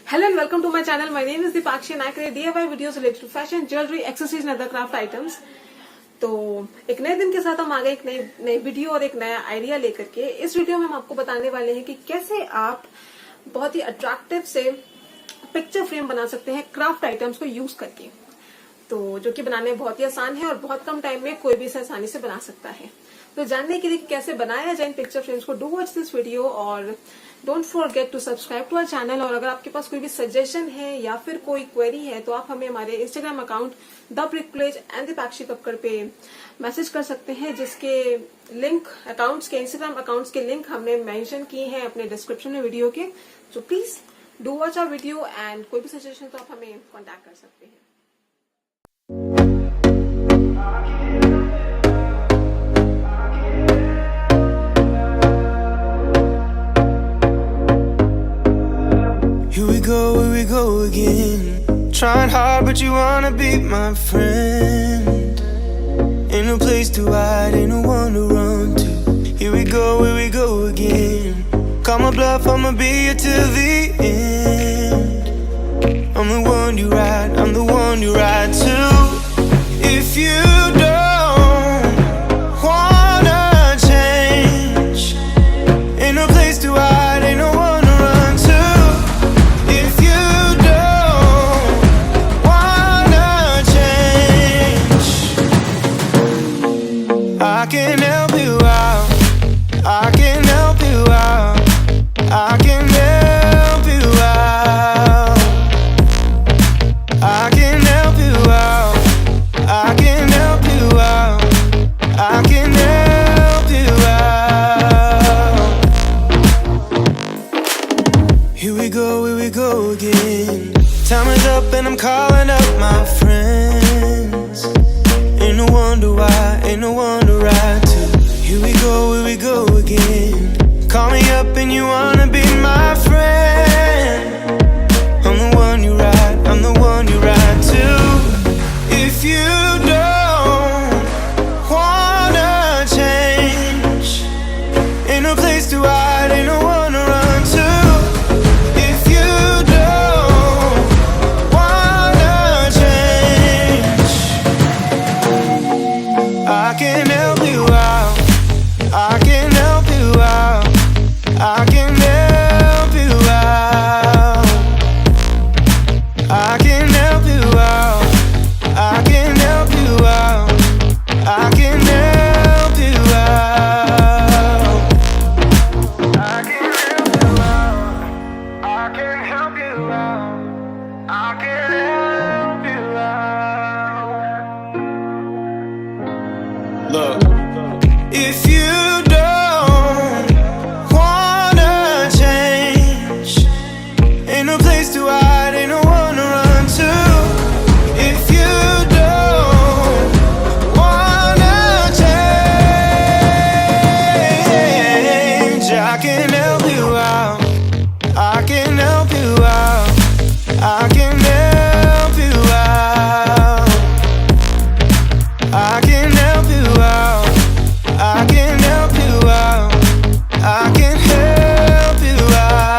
Hello and welcome to my channel. My name is Deepakshi and I create DIY videos related to fashion, jewelry, accessories and other craft items. तो एक नए दिन के साथ हम आ गए एक नई वीडियो और एक नया आइडिया लेकर के। इस वीडियो में हम आपको बताने वाले हैं कि कैसे आप बहुत ही अट्रैक्टिव से पिक्चर फ्रेम बना सकते हैं क्राफ्ट आइटम्स को यूज करके। तो जो कि बनाने में बहुत ही आसान है और बहुत कम टाइम में कोई भी इसे आसानी से बना सकता है। तो जानने के लिए कैसे बनाया जाए इन पिक्चर फ्रेम्स को, डू वॉच दिस वीडियो और don't forget to subscribe to our channel. और अगर आपके पास कोई भी सजेशन है या फिर कोई क्वेरी है तो आप हमें हमारे Instagram account the brick village and Deepakshi Kakkar पे मैसेज कर सकते हैं, जिसके लिंक इंस्टाग्राम अकाउंट्स के लिंक हमने मेंशन किए हैं अपने डिस्क्रिप्शन में वीडियो के। So please do watch our video and कोई भी सजेशन तो आप हमें कॉन्टेक्ट कर सकते हैं। Here we go again. Trying hard, but you wanna be my friend. Ain't no place to hide, ain't no one to run to. Here we go again. Call my bluff, I'ma be here till the end. I'm the one you ride, I'm the one you ride to. If you don't wanna change, ain't no place to hide, ain't no one to run to. If you don't wanna change, I can help you out, I can help you out, I can help you out, I can help you out, I can help you out, I can help you out. Here we go again. Time is up and I'm calling up my friends. Ain't no wonder why, ain't no one to ride to. Here we go again. Call me up and you wanna be my friend. I'm the one you ride, I'm the one you ride to. If you don't wanna change, ain't no place to hide, ain't no one to run to. If you don't wanna change, I can help you out, I can help you out, I can help you out, I can help you out, I can help you out, I can help you out, I can help you out, I can help you out, I can help you out. Look, if you don't wanna change, ain't no place to hide, ain't no one to run to. If you don't wanna change, I can help you out, I can help you out, I can help you out, I can help you out, I can help you out, I can help you out.